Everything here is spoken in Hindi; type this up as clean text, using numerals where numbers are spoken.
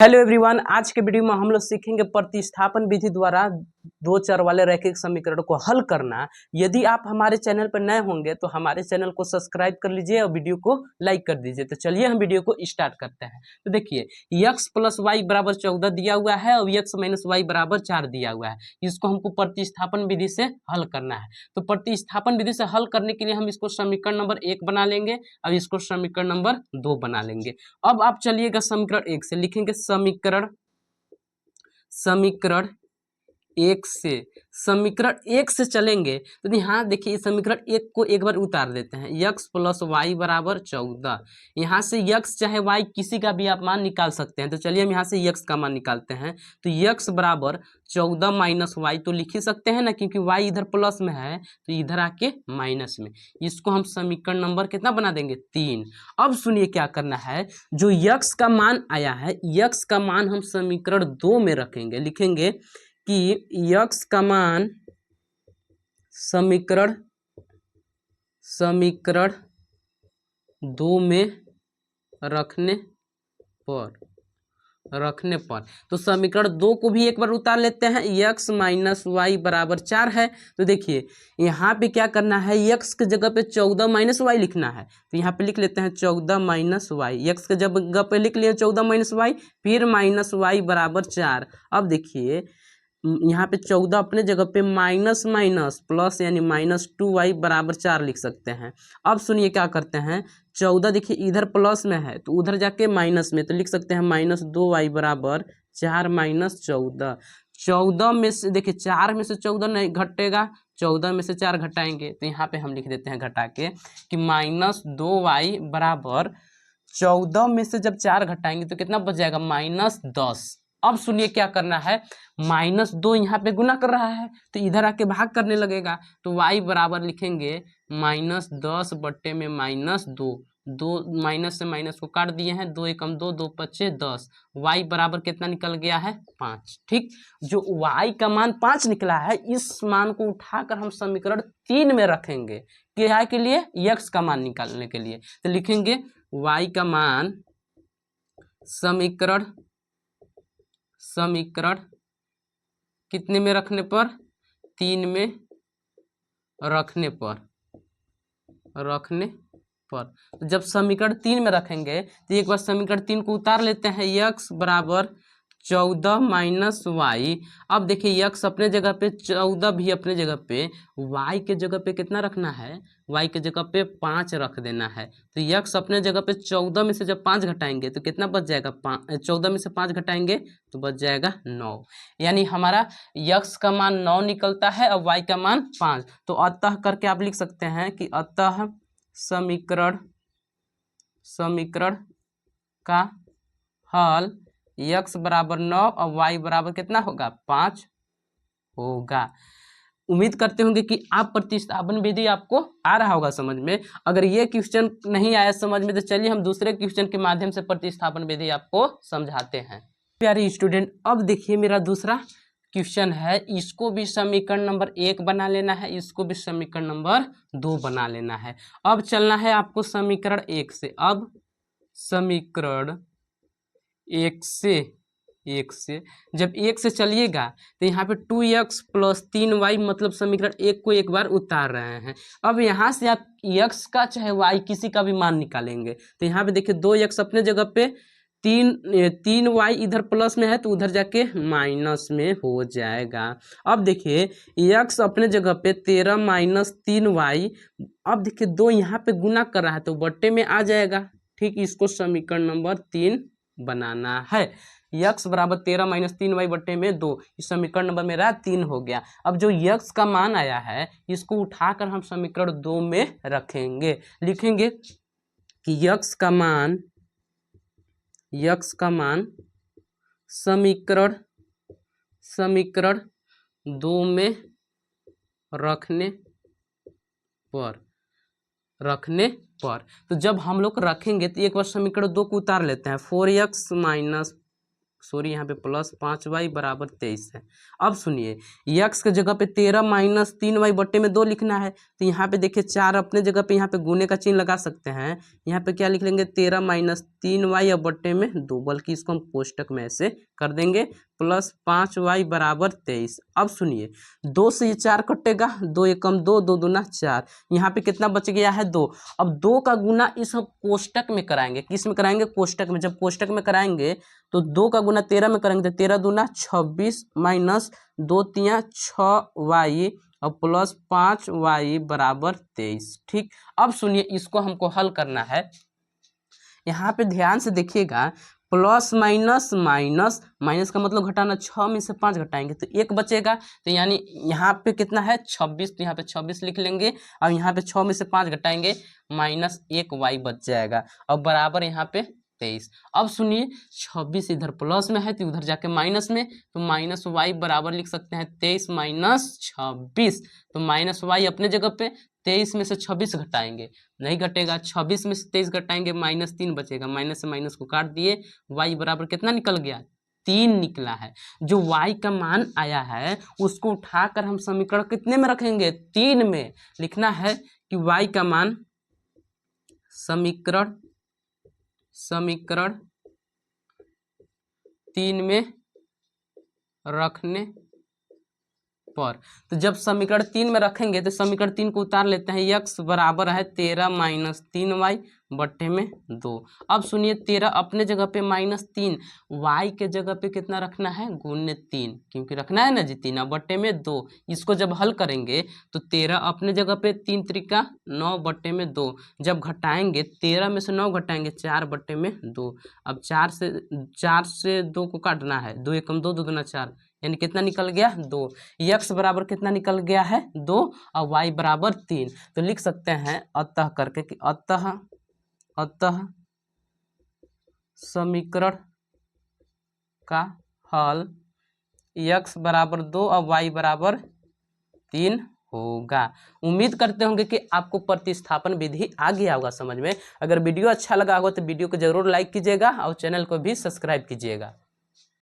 हेलो एवरीवन, आज के वीडियो में हम लोग सीखेंगे प्रतिस्थापन विधि द्वारा दो चर वाले रैखिक समीकरण को हल करना। यदि आप हमारे चैनल पर नए होंगे तो हमारे चैनल को सब्सक्राइब कर लीजिए और वीडियो को लाइक कर दीजिए। तो चलिए हम वीडियो को स्टार्ट करते हैं। तो देखिए, x प्लस वाई बराबर 14 दिया हुआ है और x माइनस वाई बराबर 4 दिया हुआ है। इसको हमको प्रतिस्थापन विधि से हल करना है। तो प्रतिस्थापन विधि से हल करने के लिए हम इसको समीकरण नंबर 1 बना लेंगे और इसको समीकरण नंबर 2 बना लेंगे। अब आप चलिएगा समीकरण 1 से लिखेंगे समीकरण एक से चलेंगे तो यहाँ देखिए समीकरण एक को एक बार उतार देते हैं। x प्लस वाई बराबर 14, यहाँ से x चाहे y किसी का भी आप मान निकाल सकते हैं। तो चलिए हम यहाँ से x का मान निकालते हैं। तो x बराबर 14 माइनस वाई तो लिख ही सकते हैं ना, क्योंकि y इधर प्लस में है तो इधर आके माइनस में। इसको हम समीकरण नंबर कितना बना देंगे, 3। अब सुनिए क्या करना है, जो x का मान आया है x का मान हम समीकरण 2 में रखेंगे। लिखेंगे कि x का मान समीकरण 2 में रखने पर तो समीकरण 2 को भी एक बार उतार लेते हैं। x माइनस वाई बराबर 4 है। तो देखिए यहाँ पे क्या करना है, x के जगह पे 14 माइनस वाई लिखना है। तो यहाँ पे लिख लेते हैं 14 माइनस वाई। x के जगह पे लिख लिए 14 माइनस वाई, फिर माइनस वाई बराबर 4। अब देखिए यहाँ पे 14 अपने जगह पे माइनस माइनस प्लस यानी -2y बराबर 4 लिख सकते हैं। अब सुनिए क्या करते हैं, 14 देखिए इधर प्लस में है तो उधर जाके माइनस में, तो लिख सकते हैं -2y बराबर 4 माइनस 14। 14 में से देखिए 4 में से 14 नहीं घटेगा, 14 में से 4 घटाएंगे तो यहाँ पे हम लिख देते हैं घटा के कि -2y बराबर 14 में से जब 4 घटाएंगे तो कितना बच जाएगा, -10। अब सुनिए क्या करना है, -2 यहाँ पे गुना कर रहा है तो इधर आके भाग करने लगेगा। तो y बराबर लिखेंगे -10 बट्टे में -2, दो माइनस से माइनस को काट दिए हैं, 2 एकम 2, 2 पच्चे 10। y बराबर कितना निकल गया है, 5। ठीक, जो y का मान 5 निकला है, इस मान को उठाकर हम समीकरण 3 में रखेंगे। क्या के लिए, x का मान निकालने के लिए। तो लिखेंगे y का मान समीकरण कितने में रखने पर, 3 में रखने पर तो जब समीकरण 3 में रखेंगे तो एक बार समीकरण 3 को उतार लेते हैं। x बराबर 14 माइनस वाई। अब देखिए x अपने जगह पे, 14 भी अपने जगह पे, y के जगह पे कितना रखना है, y के जगह पे 5 रख देना है। तो x अपने जगह पे 14 में से जब 5 घटाएंगे तो कितना बच जाएगा, 14 में से 5 घटाएंगे तो बच जाएगा 9। यानी हमारा x का मान 9 निकलता है और y का मान 5। तो अतः करके आप लिख सकते हैं कि अतः समीकरण का हल x बराबर 9 और y बराबर कितना होगा, 5 होगा। उम्मीद करते होंगे कि आप प्रतिस्थापन विधि आपको आ रहा होगा समझ में। अगर ये क्वेश्चन नहीं आया समझ में तो चलिए हम दूसरे क्वेश्चन के माध्यम से प्रतिस्थापन विधि आपको समझाते हैं। प्यारे स्टूडेंट, अब देखिए मेरा दूसरा क्वेश्चन है, इसको भी समीकरण नंबर 1 बना लेना है, इसको भी समीकरण नंबर 2 बना लेना है। अब चलना है आपको समीकरण 1 से। अब समीकरण 1 से जब 1 से चलिएगा तो यहाँ पे 2x प्लस 3y मतलब समीकरण 1 को एक बार उतार रहे हैं। अब यहाँ से आप x का चाहे y किसी का भी मान निकालेंगे। तो यहाँ पे देखिए 2x अपने जगह पे, 3y इधर प्लस में है तो उधर जाके माइनस में हो जाएगा। अब देखिए x अपने जगह पे 13 माइनस 3y। अब देखिए 2 यहाँ पे गुना कर रहा है तो बट्टे में आ जाएगा। ठीक, इसको समीकरण नंबर 3 बनाना है। x बराबर 13 माइनस 3y बट्टे में 2, इस समीकरण नंबर मेरा 3 हो गया। अब जो x का मान आया है इसको उठाकर हम समीकरण 2 में रखेंगे। लिखेंगे कि x का मान समीकरण 2 में रखने पर तो जब हम लोग रखेंगे तो एक बार समीकरण 2 को उतार लेते हैं। 4x माइनस सॉरी यहाँ पे +5y बराबर 23 है। अब सुनिए यक्स के जगह पे 13 माइनस 3y बट्टे में 2 लिखना है, तो यहाँ पे देखिए 4 अपने जगह पे यहाँ पे गुने का चिन्ह लगा सकते हैं। यहाँ पे क्या लिख लेंगे 13 माइनस 3y और बट्टे में 2, बल्कि इसको हम कोष्टक में ऐसे कर देंगे +5y बराबर 23। अब सुनिए 2 से ये 4 कटेगा, 2 एकम 2, 2 दूना 4, यहाँ पे कितना बच गया है 2। अब 2 का गुना इस कोष्टक में कराएंगे, किस में कराएंगे कोष्टक में। जब कोष्टक में कराएंगे तो 2 का गुना 13 में करेंगे तो 13 दूना 26 माइनस 2 तिया 6y और +5y बराबर 23। ठीक, अब सुनिए इसको हमको हल करना है। यहाँ पे ध्यान से देखिएगा प्लस माइनस माइनस, माइनस का मतलब घटाना, 6 में से 5 घटाएंगे तो 1 बचेगा, तो यानी यहाँ पे कितना है 26, तो यहाँ पे 26 लिख लेंगे और यहाँ पे 6 में से 5 घटाएंगे -1y बच जाएगा और बराबर यहाँ पे 23। अब सुनिए 26 इधर प्लस में है तो उधर जाके माइनस में, तो -y बराबर लिख सकते हैं 23 माइनस 26, तो -y अपने जगह पे, 23 में से 26 घटाएंगे नहीं घटेगा, 26 में से 23 घटाएंगे -3 बचेगा, माइनस से माइनस को काट दिए, y बराबर कितना निकल गया 3 निकला है। जो y का मान आया है उसको उठाकर हम समीकरण कितने में रखेंगे 3 में। लिखना है कि y का मान समीकरण 3 में रखने पर, तो जब समीकरण 3 में रखेंगे तो समीकरण 3 को उतार लेते हैं, x बराबर है 13 माइनस 3y बट्टे में 2। अब सुनिए 13 अपने जगह पे -3, y के जगह पे कितना रखना है गुने 3, क्योंकि रखना है ना जी 3 बट्टे में 2। इसको जब हल करेंगे तो 13 अपने जगह पे 3 त्रिका 9 बट्टे में 2, जब घटाएंगे 13 में से 9 घटाएंगे 4 बट्टे में 2। अब 4 से 2 को काटना है, 2 एकम 2, 2 दूना 4, यानी कितना निकल गया 2। x बराबर कितना निकल गया है 2 और y बराबर 3। तो लिख सकते हैं अतः करके कि अतः समीकरण का हल x बराबर 2 और y बराबर 3 होगा। उम्मीद करते होंगे कि आपको प्रतिस्थापन विधि आ गया होगा समझ में। अगर वीडियो अच्छा लगा होगा तो वीडियो को जरूर लाइक कीजिएगा और चैनल को भी सब्सक्राइब कीजिएगा।